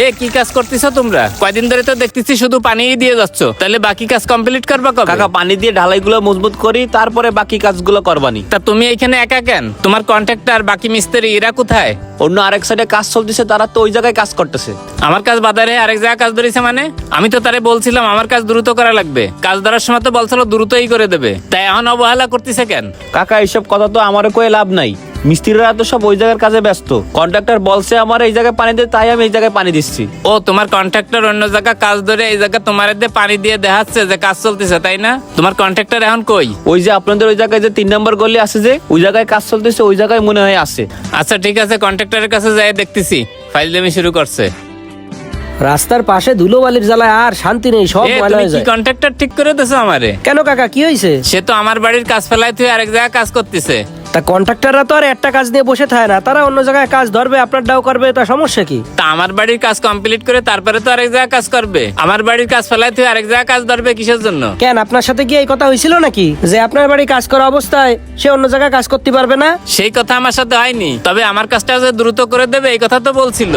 এ কি কাজ করতেছো তোমরা? কয়দিন ধরে তো দেখতেছি শুধু পানিই দিয়ে যাচ্ছ, তাহলে বাকি কাজ কমপ্লিট করবা কবে? কাকা পানি দিয়ে ঢালাইগুলো মজবুত করি, তারপরে বাকি কাজগুলো করবানি। তা তুমি এখানে একা কেন? তোমার কন্ট্রাক্টর বাকি মিস্ত্রি এরা কোথায়? অন্য আরেক সাইডে কাজ চলতেছে, তারা তো ওই জায়গায় কাজ করতেছে। আমার কাজ বাজারে আরেক জায়গায় কাজ ধরেছে মানে? আমি তো তারে বলছিলাম আমার কাজ দ্রুত করা লাগবে, কাজ ধরার সময় তো বলছিল দ্রুতই করে দেবে, তাই এখন অবহেলা করতেছে কেন? কাকা এইসব কথা তো আমার কয়ে লাভ নাই, মিস্ত্রিরা তো সব ওই জায়গার কাজে ব্যস্ত। কন্ট্রাক্টর বলছে আমার এই জায়গায় পানি দিতে, তাই আমি এই জায়গায় পানি দিচ্ছি। ও তোমার কন্ট্রাক্টর অন্য জায়গায় কাজ ধরে এই জায়গায় তোমার দিয়ে পানি দিয়ে দেখাচ্ছে যে কাজ চলতেছে, তাই না? তোমার কন্ট্রাক্টর এখন কই? ওই যে আপনাদের ওই জায়গায় যে 3 নম্বর গলি আছে, যে ওই জায়গায় কাজ চলতেছে, ওই জায়গায় মনে হয় আছে। আচ্ছা ঠিক আছে, কন্ট্রাক্টরের কাছে যাই দেখতেছি ফাইজলামি শুরু করছে। রাস্তার পাশে ধুলোবালির জ্বালায় আর শান্তি নেই, সব এ, ময়লা তুমি হয়ে কি যায়। কন্ট্রাক্টর ঠিক করে দিছো আমারে? কেন কাকা, কি হয়েছে? সে তো আমার বাড়ির কাজ ফেলাই তুই আরেক জায়গায় কাজ করতেছে। তা কন্ট্রাক্টররা তো আর একটা কাজ নিয়ে বসে থাকে না, তারা অন্য জায়গায় কাজ ধরবে, আপনার ডাও করবে, তা সমস্যা কি? তা আমার বাড়ির কাজ কমপ্লিট করে তারপরে তো আরেক জায়গায় কাজ করবে। আমার বাড়ির কাজ ফেলাই তুই আরেক জায়গায় কাজ ধরবে কিসের জন্য? কেন, আপনার সাথে কি এই কথা হয়েছিল নাকি যে আপনার বাড়ি কাজ করা অবস্থায় সে অন্য জায়গায় কাজ করতে পারবে না? সেই কথা আমার সাথে হয়নি, তবে আমার কাজটা যে দ্রুত করে দেবে এই কথা তো বলছিল।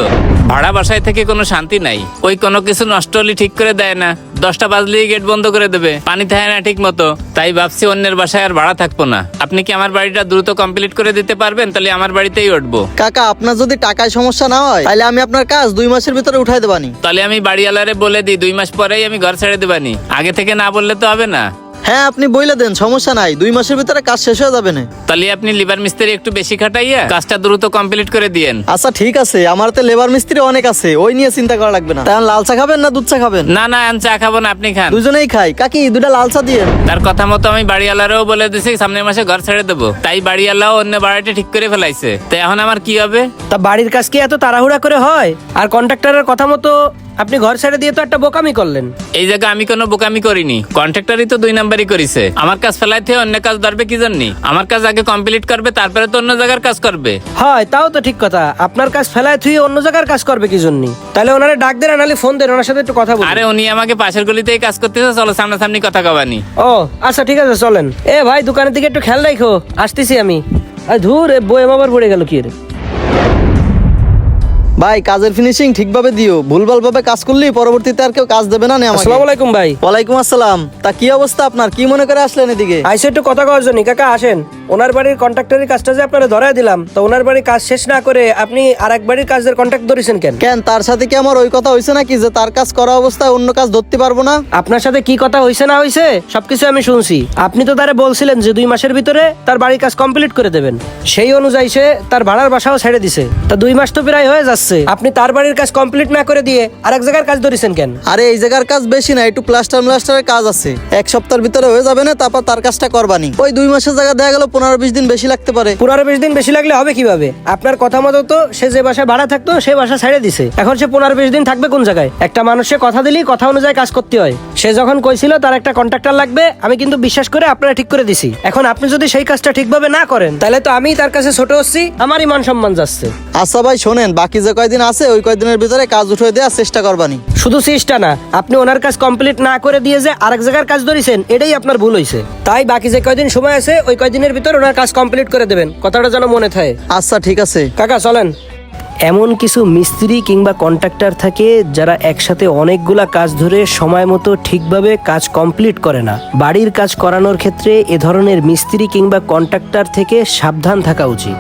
ভাড়া বাসায় থেকে কোনো শান্তি নাই, ওই কোনো কিছু নষ্ট হলে ঠিক করে দেয় না, 10টা বাজলেই গেট বন্ধ করে দেবে, পানি থাকে না ঠিক মতো। তাই ভাবছি অন্যের বাসায় আর ভাড়া থাকবো না। আপনি কি আমার বাড়িটা দ্রুত কমপ্লিট করে দিতে পারবেন? তাহলে আমার বাড়িতেই উঠবো। কাকা, আপনার যদি টাকায় সমস্যা না হয় তাহলে আমি আপনার কাজ 2 মাসের ভিতরে উঠাই দেবানি। তাহলে আমি বাড়িওয়ালারে বলে দিই 2 মাস পরেই আমি ঘর ছেড়ে দেবানি, আগে থেকে না বললে তো হবে না। হ্যাঁ, আপনি বইলে দেন, সমস্যা নাই, 2 মাসের ভিতরে কাজ শেষ হয়ে যাবে না। তাহলে আপনি লিভার মিস্ত্রি একটু বেশি খাটাইয়া কাজটা দ্রুত কমপ্লিট করে দিয়েন। আচ্ছা ঠিক আছে, আমার তো লেবার মিস্ত্রি অনেক আছে, ওই নিয়ে চিন্তা করা লাগবে না। তাই লাল চা খাবেন না দুধ চা খাবেন? না না, আমি চা খাবো না, আপনি খান। দুজনেই খাই। কাকি, 2টা লাল চা দিয়েন। তার কথা মতো আমি বাড়িওয়ালারও বলে দিছি সামনের মাসে ঘর ছেড়ে দেবো, তাই বাড়িওয়ালাও অন্য ভাড়াটা ঠিক করে ফেলাইছে। তাই এখন আমার কি হবে? তা বাড়ির কাজ কি এত তাড়াহুড়া করে হয়? আর কন্ট্রাক্টরের কথা মতো আপনি ঘর ছেড়ে দিয়ে তো একটা বোকামি করলেন। এই জায়গায় আমি কোনো বোকামি করিনি, কন্ট্রাক্টরই তো 2 নাম্বারই করেছে। আমার কাজ ফেলাই থেকে অন্য কাজ ধরবে কি জন্যে? আমার কাজ আগে কমপ্লিট করবে, তারপরে তো অন্য জায়গার কাজ করবে। হয়, তাও তো ঠিক কথা, আপনার কাজ ফেলায় থুয়ে অন্য জায়গার কাজ করবে কি জন্য? তাহলে ওনারে ডাক দেন, নাহলে ফোন দেন, ওনার সাথে একটু কথা বলুন। আরে উনি আমাকে পাশের গলিতেই কাজ করতেছে, চলো সামনাসামনি কথা কবানি। ও আচ্ছা ঠিক আছে, চলেন। এ ভাই, দোকানের দিকে একটু খেয়াল রাখো, আসতেছি আমি। ধুর, বইম আবার পড়ে গেল কি রে? ভাই, কাজের ফিনিশিং ঠিকভাবে দিও, ভুলভাল ভাবে কাজ করলেই পরবর্তীতে আর কেউ কাজ দেবে না। আসসালামু আলাইকুম ভাই। ওয়ালাইকুম আসসালাম। তা কি অবস্থা আপনার? কি মনে করে আসলেন এদিকে? আইসে একটু কথা কওয়ার জন্য। কাকা আসেন, ওনার বাড়ির কন্ট্রাক্টরের কাজটা যে আপনারা ধরায় দিলাম, তো ওনার বাড়ির কাজ শেষ না করে আপনি আরেক বাড়ির কাজের কন্ট্রাক্ট ধরেছেন কেন? কেন, তার সাথে কি আমার ওই কথা হয়েছে নাকি যে তার কাজ করা অবস্থায় অন্য কাজ ধরতে পারবো না? আপনার সাথে কি কথা হয়েছে না হয়েছে সবকিছু আমি শুনছি। আপনি তো তারে বলছিলেন যে 2 মাসের ভিতরে তার বাড়ির কাজ কমপ্লিট করে দেবেন, সেই অনুযায়ী সে তার ভাড়ার বাসাও ছেড়ে দিছে। তা 2 মাস তো প্রায় হয়ে যাচ্ছে, আপনি তার বাড়ির কাজ কমপ্লিট না করে দিয়ে আরেক জায়গার কাজ ধরেছেন কেন? আরে এই জায়গার কাজ বেশি না, একটু প্লাস্টারের কাজ আছে, 1 সপ্তাহের ভিতরে হয়ে যাবে না, তারপর তার কাজটা করবানি। ওই 2 মাসের জায়গা দেখা গেল 15-20 দিন বেশি লাগতে পারে। 15-20 দিন বেশি লাগলে হবে কিভাবে? আপনার কথা মতো তো সে যে বাসায় ভাড়া থাকতো সে বাসা ছেড়ে দিছে, এখন সে 15-20 দিন থাকবে কোন জায়গায়? একটা মানুষের কথা দিলেই কথা অনুযায়ী কাজ করতে হয়। সে যখন কইছিল তার একটা কন্ট্রাক্টর লাগবে, আমি কিন্তু বিশ্বাস করে আপনারা ঠিক করে দিছি। এখন আপনি যদি সেই কাজটা ঠিকভাবে না করেন, তাহলে তো আমি তার কাছে ছোট হচ্ছি, আমারই মান সম্মান যাচ্ছে। আচ্ছা ভাই শোনেন, বাকি যে কয়দিন আছে ওই কয়দিনের ভিতরে কাজ উঠে দেওয়ার চেষ্টা করবানি। শুধু চেষ্টা না, আপনি ওনার কাজ কমপ্লিট না করে দিয়ে যে আরেক জায়গার কাজ ধরেছেন, এটাই আপনার ভুল হয়েছে। তাই বাকি যে কয়দিন সময় আছে ওই কয়দিনের ভিতর ওনার কাজ কমপ্লিট করে দেবেন, কথাটা যেন মনে থাকে। আচ্ছা ঠিক আছে কাকা চলেন। এমন কিছু মিস্ত্রি কিংবা কন্ট্রাক্টর থাকে যারা একসাথে অনেকগুলা কাজ ধরে সময় মতো ঠিকভাবে কাজ কমপ্লিট করে না। বাড়ির কাজ করানোর ক্ষেত্রে এ ধরনের মিস্ত্রি কিংবা কন্ট্রাক্টর থেকে সাবধান থাকা উচিত।